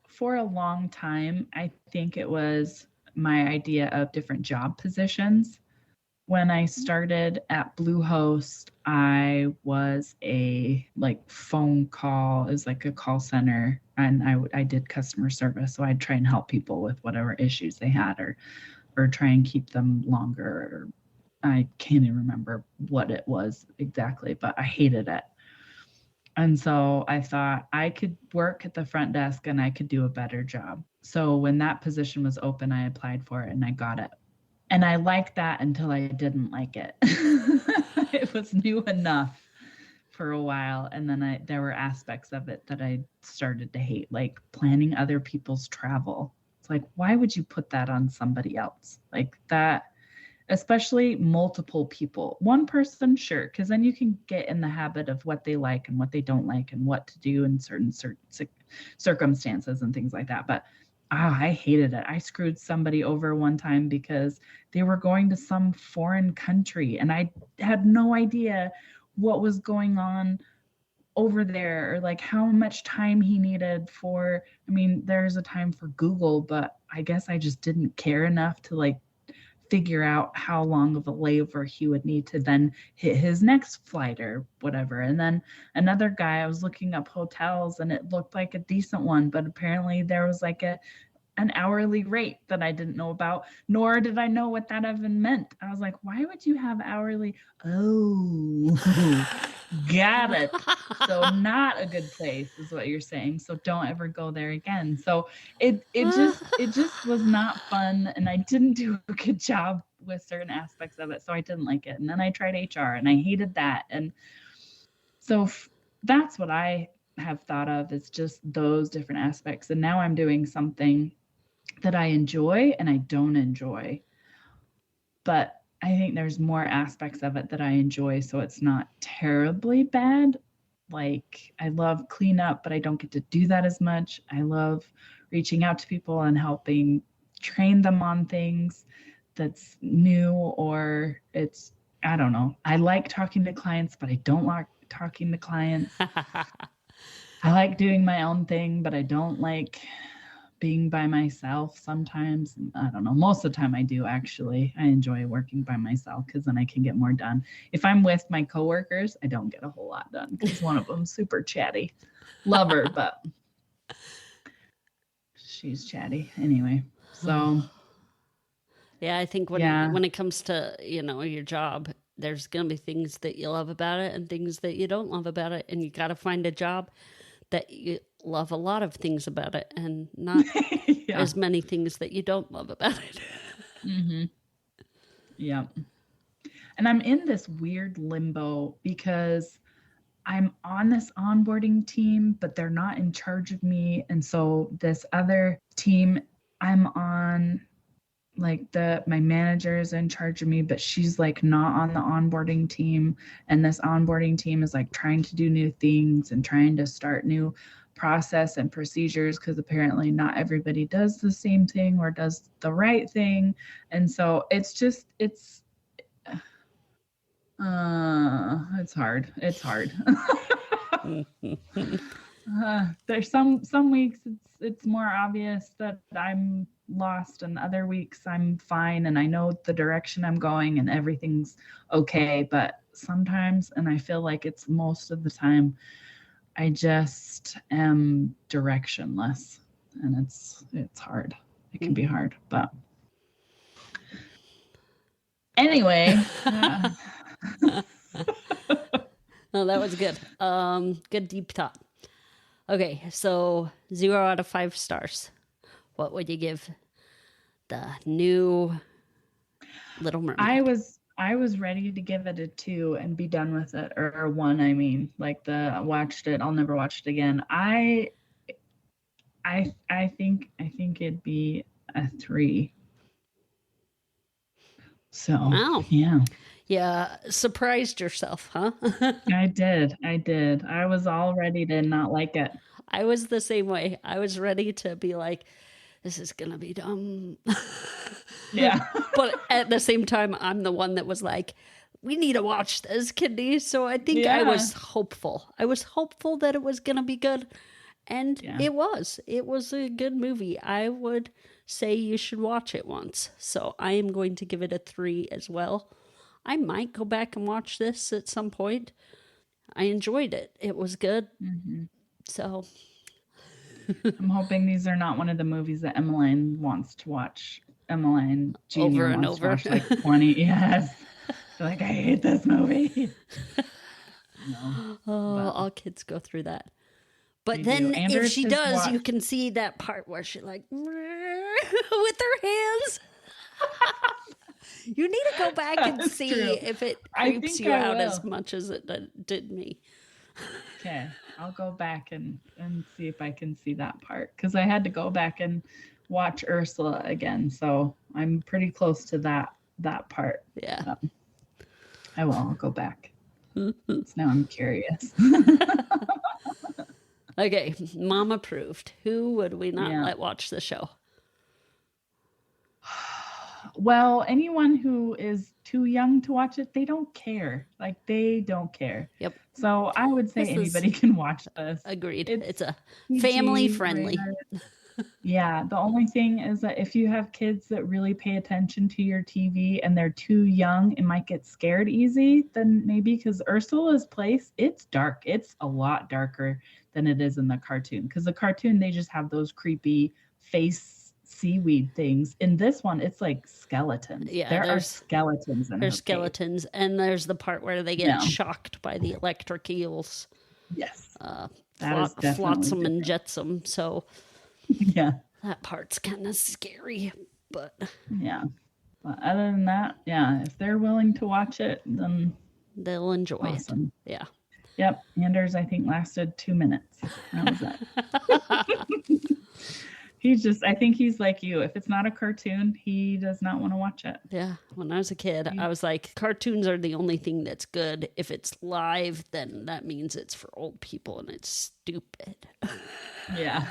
For a long time, I think it was my idea of different job positions. When I started at Bluehost, I was a phone call, it was like a call center, and I did customer service. So I'd try and help people with whatever issues they had or try and keep them longer. Or I can't even remember what it was exactly, but I hated it. And so I thought I could work at the front desk and I could do a better job. So when that position was open, I applied for it and I got it. And I liked that until I didn't like it. It was new enough for a while. And then there were aspects of it that I started to hate, like planning other people's travel. It's like, why would you put that on somebody else? Like that, especially multiple people. One person, sure, because then you can get in the habit of what they like and what they don't like and what to do in certain circumstances and things like that. But I hated it. I screwed somebody over one time because they were going to some foreign country and I had no idea what was going on over there or like how much time he needed for. I mean, there's a time for Google, but I guess I just didn't care enough to figure out how long of a layover he would need to then hit his next flight or whatever. And then another guy, I was looking up hotels and it looked like a decent one, but apparently there was an hourly rate that I didn't know about, nor did I know what that even meant. I was like, why would you have hourly? Oh, got it. So not a good place is what you're saying. So don't ever go there again. So it just was not fun. And I didn't do a good job with certain aspects of it. So I didn't like it. And then I tried HR and I hated that. And so that's what I have thought of is just those different aspects. And now I'm doing something that I enjoy and I don't enjoy. But I think there's more aspects of it that I enjoy, so it's not terribly bad. Like I love cleanup, but I don't get to do that as much. I love reaching out to people and helping train them on things that's new, or I don't know. I like talking to clients, but I don't like talking to clients. I like doing my own thing, but I don't like being by myself sometimes. I don't know. Most of the time I do, actually. I enjoy working by myself because then I can get more done. If I'm with my coworkers, I don't get a whole lot done because one of them's super chatty. Love her, but she's chatty anyway. So yeah, I think when it comes to, your job, there's going to be things that you love about it and things that you don't love about it. And you got to find a job that you love a lot of things about it and not as many things that you don't love about it. Mm-hmm. Yeah. And I'm in this weird limbo because I'm on this onboarding team, but they're not in charge of me. And so this other team I'm on, like my manager is in charge of me, but she's like not on the onboarding team. And this onboarding team is like trying to do new things and trying to start new process and procedures because apparently not everybody does the same thing or does the right thing. And so it's hard. It's hard. There's some weeks it's more obvious that I'm lost, and other weeks I'm fine and I know the direction I'm going and everything's okay. But sometimes, and I feel like it's most of the time, I just am directionless, and it's hard. It can be hard, but anyway. No, that was good. Good deep thought. Okay, so 0 out of 5 stars. What would you give the new Little Mermaid? I was ready to give it a 2 and be done with it, or a 1. I mean, like watched it. I'll never watch it again. I think it'd be a 3. So wow. Yeah, surprised yourself, huh? I did. I was all ready to not like it. I was the same way. I was ready to be like, this is going to be dumb. Yeah. But at the same time, I'm the one that was like, we need to watch this, Kindy. So I think I was hopeful. I was hopeful that it was going to be good. And it was. It was a good movie. I would say you should watch it once. So I am going to give it a 3 as well. I might go back and watch this at some point. I enjoyed it. It was good. Mm-hmm. So I'm hoping these are not one of the movies that Emmeline wants to watch. Emmeline Jr. over and wants over. To watch like 20. Yes. They're like, I hate this movie. No, all kids go through that. But they then do. if she does, you can see that part where she like with her hands. You need to go back and see if it creeps you out as much as it did me. Okay, I'll go back and see if I can see that part, because I had to go back and watch Ursula again, so I'm pretty close to that part. Yeah. I'll go back. So now I'm curious. Okay, Mom approved. Who would we not let watch the show? Well, anyone who is too young to watch it, they don't care. Like, they don't care. Yep. So I would say anybody can watch this. Agreed. It's a family friendly. Yeah. The only thing is that if you have kids that really pay attention to your TV and they're too young and might get scared easy, then maybe, because Ursula's place, it's dark. It's a lot darker than it is in the cartoon. Because the cartoon, they just have those creepy face seaweed things. In this one, it's like skeletons. Yeah, there are skeletons in there's skeletons, and there's the part where they get shocked by the electric eels. Yes. Flotsam and jetsam. So yeah, that part's kind of scary, but yeah. But other than that, if they're willing to watch it, then they'll enjoy it. Yeah. Yep. Anders, I think, lasted 2 minutes. That was it. I think he's like you. If it's not a cartoon, he does not want to watch it. Yeah. When I was a kid, I was like, cartoons are the only thing that's good. If it's live, then that means it's for old people and it's stupid. Yeah.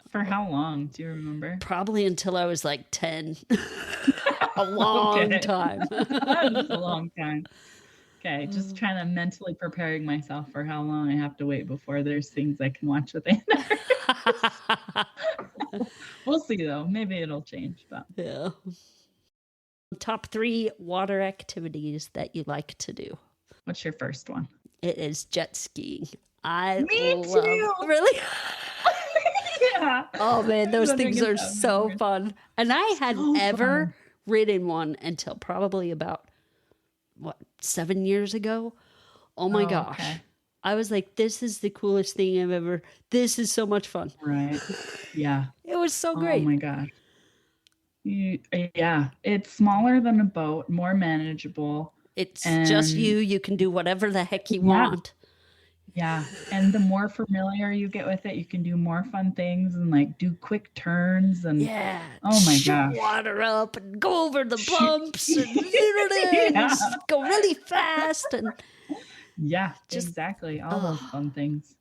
For how long? Do you remember? Probably until I was like 10. A long time. That's a long time. Okay, just trying to mentally preparing myself for how long I have to wait before there's things I can watch with Anders. We'll see though. Maybe it'll change. But Yeah. Top 3 water activities that you like to do. what's your first one? It is jet skiing. I Me love too. Really? Yeah. Oh man, those things are 100,000 so hours. fun. And I hadn't So ever fun. ridden one until probably about 7 years ago. Oh my gosh. Okay. I was like, this is the coolest thing I've ever. This is so much fun. Right. Yeah. It was so Oh great. my gosh. Yeah. It's smaller than a boat, more manageable. It's And just you. You can do whatever the heck you Yeah. want. Yeah. And the more familiar you get with it, you can do more fun things and like do quick turns and Yeah. oh my shoot gosh. water up and go over the Shoot. bumps and Yeah. just go really fast and Yeah, Just- exactly. All those fun things.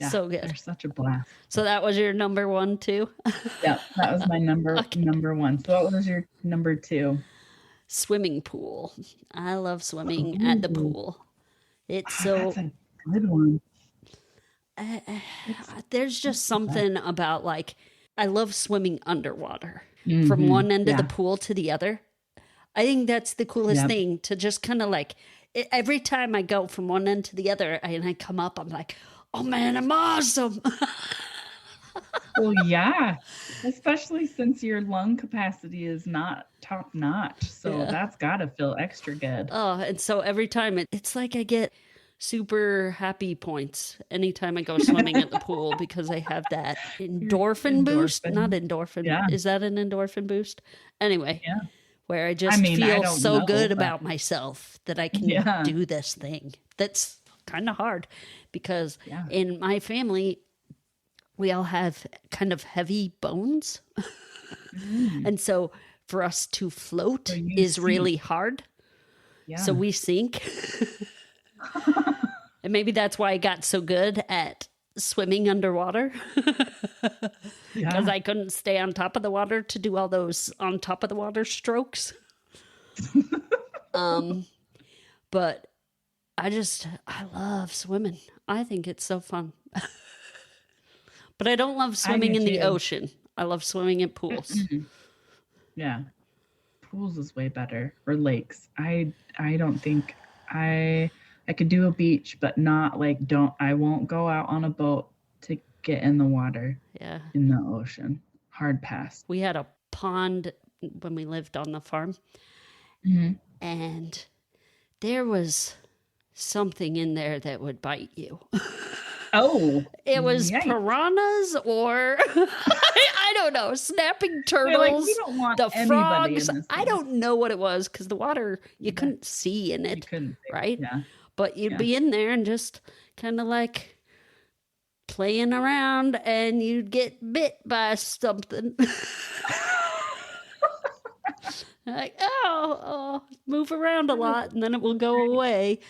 Yeah, so good. they're such a blast. So that was your number 1 too? Yeah, that was my number Okay. number 1. So what was your number 2? Swimming pool. I love swimming at the Ooh. pool. It's so That's a good one. there's just something about like I love swimming underwater from one end of the Yeah. pool to the other. I think that's the coolest Yep. thing to just kind of like every time I go from one end to the other and I come up, I'm like, oh man, I'm awesome. Well, yeah, especially since your lung capacity is not top notch. So Yeah. that's got to feel extra good. Oh, and so every time it's like I get super happy points anytime I go swimming at the pool because I have that endorphin boost. endorphin. Not endorphin. Yeah. Is that an endorphin boost? Anyway, Yeah. where I just mean, I feel don't so know, good but- about myself that I can Yeah. do this thing. That's kind of hard because Yeah. in my family, we all have kind of heavy bones. And so for us to float So you is sink. really hard. Yeah. So we sink. And maybe that's why I got so good at swimming underwater. Because I couldn't stay on top of the water to do all those on top of the water strokes. But I love swimming. I think it's so fun. But I don't love swimming do in the too. ocean. I love swimming in pools. Yeah. Pools is way better. Or lakes. I don't think I could do a beach, but not like I won't go out on a boat to get in the water Yeah. in the ocean. Hard pass. We had a pond when we lived on the farm. Mhm. And there was something in there that would bite you. Oh, It was yikes. piranhas or I don't know, snapping They're turtles, like, we don't want the anybody frogs. in this I thing. don't know what it was because the water you couldn't see in You it, couldn't. right? Yeah. But you'd Yeah. be in there and just kind of like playing around, and you'd get bit by something. Like, oh, move around a lot, and then it will go away.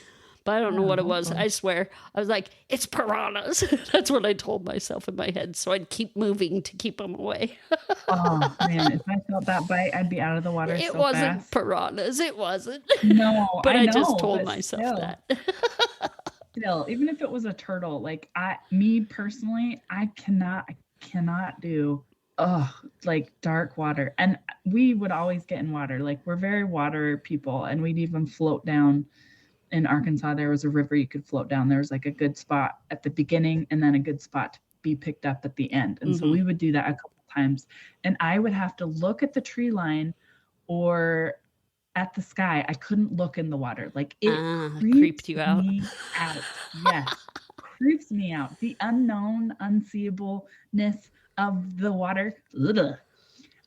But I don't know what it was. I swear. I was like, it's piranhas. That's what I told myself in my head. So I'd keep moving to keep them away. Oh man, if I felt that bite, I'd be out of the water It so wasn't fast. piranhas. It wasn't. No, But I just know, told but myself still. that. Still, even if it was a turtle, like me personally, I cannot do like dark water. And we would always get in water. Like we're very water people, and we'd even float down. In Arkansas, there was a river you could float down. There was like a good spot at the beginning and then a good spot to be picked up at the end. And so we would do that a couple times. And I would have to look at the tree line or at the sky. I couldn't look in the water. Like it creeped you out. me out. Yes. Creeps me out. The unknown, unseeableness of the water. Ugh.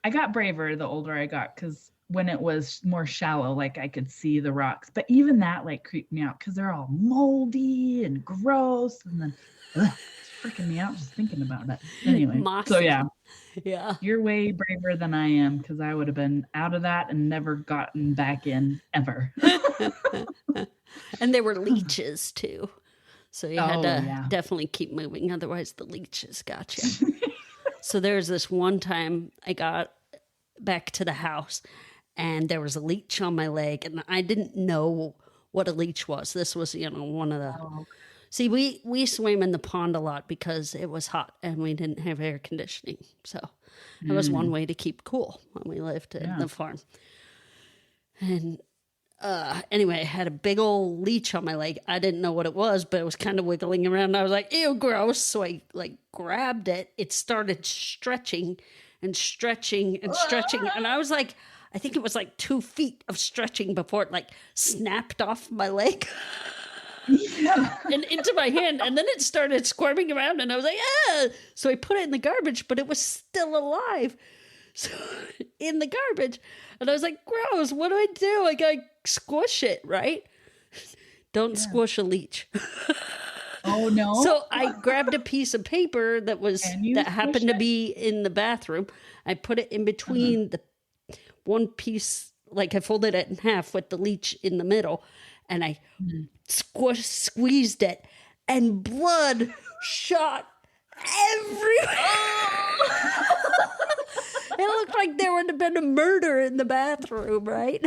I got braver the older I got because when it was more shallow, like I could see the rocks. But even that like creeped me out because they're all moldy and gross. And then it's freaking me out just thinking about it. Anyway, Mossy. so yeah, Yeah. you're way braver than I am because I would have been out of that and never gotten back in ever. And there were leeches too. So you had to yeah. definitely keep moving. Otherwise, the leeches got you. So there's this one time I got back to the house and there was a leech on my leg and I didn't know what a leech was. This was, one of the... See, we swam in the pond a lot because it was hot and we didn't have air conditioning. So that was one way to keep cool when we lived in the farm. And anyway, I had a big old leech on my leg. I didn't know what it was, but it was kind of wiggling around. I was like, ew, gross. So I grabbed it. It started stretching and stretching and stretching. And I was like, I think it was 2 feet of stretching before it snapped off my leg. And into my hand, and then it started squirming around, and I was like, ah! So I put it in the garbage, but it was still alive. So in the garbage, and I was like, gross, what do I do? I gotta squish it, right? Don't squish a leech. Oh no. So I grabbed a piece of paper that happened to be in the bathroom. I put it in between the one piece, I folded it in half with the leech in the middle, and I squeezed it, and blood shot everywhere. It looked like there would have been a murder in the bathroom, right?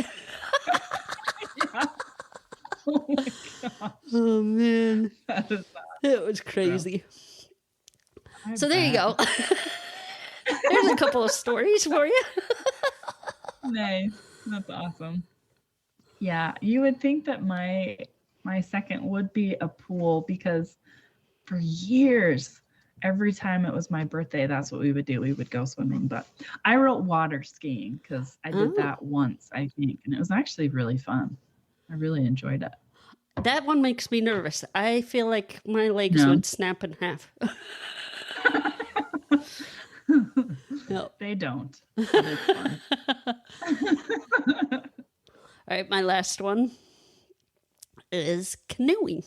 Oh my gosh. Oh man, That is it was crazy. I So there you bet. go. There's a couple of stories for you. Nice. That's awesome. Yeah, you would think that my second would be a pool, because for years, every time it was my birthday, that's what we would do. We would go swimming. But I wrote water skiing because I did that once, I think, and it was actually really fun. I really enjoyed it. That one makes me nervous. I feel like my legs No. would snap in half. No. They don't. But it's fun. All right, my last one is canoeing.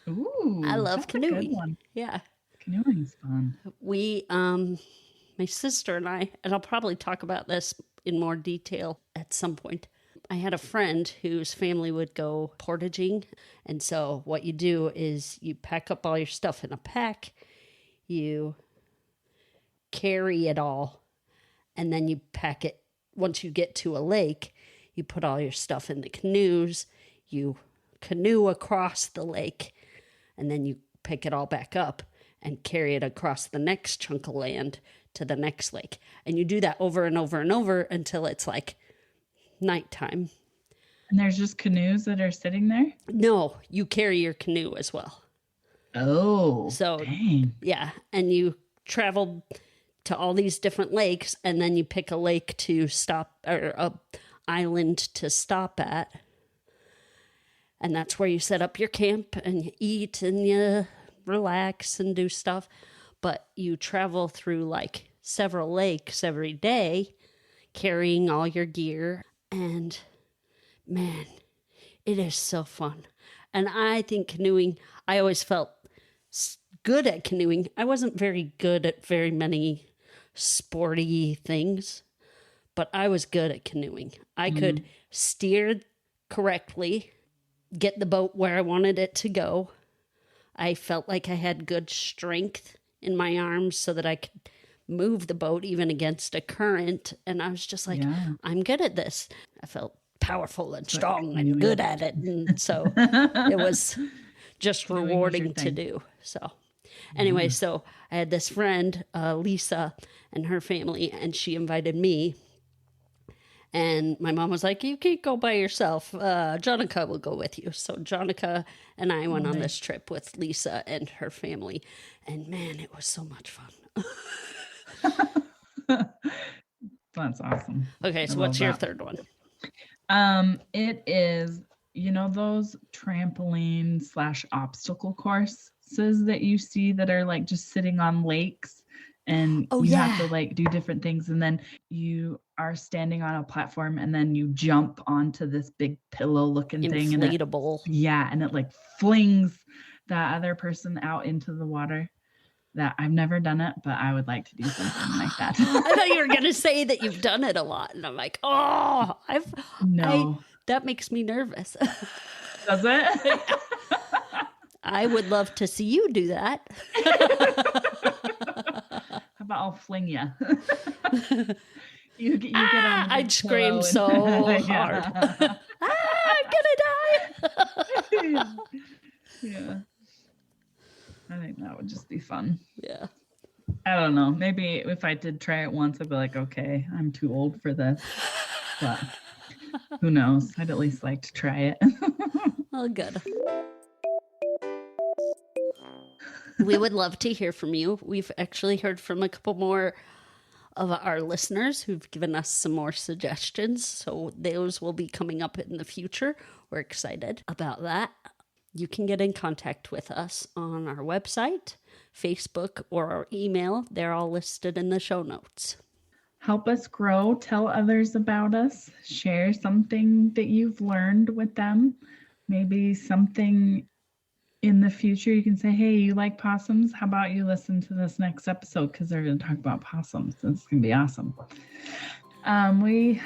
Ooh, I love that's a canoeing. good one. Yeah. Canoeing's fun. We, my sister and I, and I'll probably talk about this in more detail at some point. I had a friend whose family would go portaging. And so what you do is you pack up all your stuff in a pack, you carry it all, and then you pack it. Once you get to a lake, you put all your stuff in the canoes, you canoe across the lake, and then you pick it all back up and carry it across the next chunk of land to the next lake. And you do that over and over and over until it's nighttime. And there's just canoes that are sitting there? No, you carry your canoe as well. Oh, So, dang. yeah, and you travel to all these different lakes, and then you pick a lake to stop, or a island to stop at. And that's where you set up your camp and you eat and you relax and do stuff. But you travel through several lakes every day, carrying all your gear. And man, it is so fun. And I think canoeing, I always felt good at canoeing. I wasn't very good at very many sporty things, but I was good at canoeing. I could steer correctly, get the boat where I wanted it to go. I felt like I had good strength in my arms so that I could move the boat even against a current. And I was just like, I'm good at this. I felt powerful and strong and good at it. And so it was just rewarding to do. So anyway, so I had this friend, Lisa, and her family, and she invited me. And my mom was like, you can't go by yourself. Jonica will go with you. So Jonica and I went on this trip with Lisa and her family. And man, it was so much fun. That's awesome. Okay, so I what's love your that. third one? It is, those trampoline / obstacle courses that you see that are just sitting on lakes, and you have to do different things, and then you are standing on a platform, and then you jump onto this big pillow looking thing, Inflatable. and it flings that other person out into the water. That I've never done it, but I would like to do something like that. I thought you were going to say that you've done it a lot. And I'm like, oh, No. that makes me nervous. Does it? I would love to see you do that. How about I'll fling you? You get on. I'd scream so hard. I'm going to die. Yeah. think that would just be fun. Yeah. I don't know. Maybe if I did try it once, I'd be like, okay, I'm too old for this. But who knows? I'd at least like to try it. Oh, good. We would love to hear from you. We've actually heard from a couple more of our listeners who've given us some more suggestions. So those will be coming up in the future. We're excited about that. You can get in contact with us on our website, Facebook, or our email. They're all listed in the show notes. Help us grow. Tell others about us. Share something that you've learned with them. Maybe something in the future you can say, hey, you like possums? How about you listen to this next episode because they're going to talk about possums. It's going to be awesome. We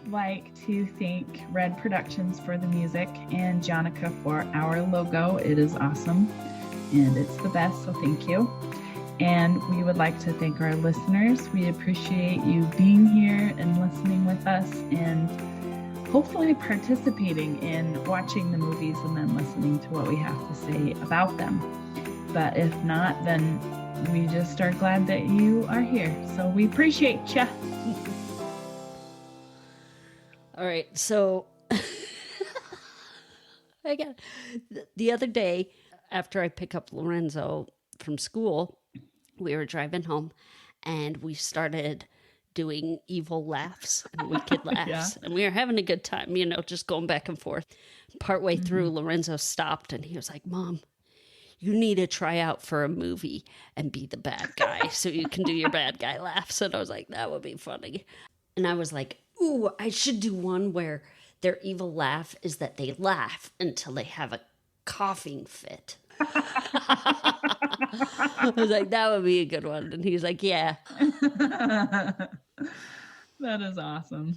like to thank Red Productions for the music and Jonica for our logo. It is awesome and it's the best, so thank you. And we would like to thank our listeners. We appreciate you being here and listening with us and hopefully participating in watching the movies and then listening to what we have to say about them. But if not, then we just are glad that you are here. So we appreciate you. All right, so the other day after I pick up Lorenzo from school, we were driving home and we started doing evil laughs and wicked laughs. Yeah. And we were having a good time, just going back and forth. Partway through, Lorenzo stopped and he was like, Mom, you need to try out for a movie and be the bad guy so you can do your bad guy laughs. And I was like, that would be funny. And I was like, ooh, I should do one where their evil laugh is that they laugh until they have a coughing fit. I was like, that would be a good one. And he's like, yeah. That is awesome.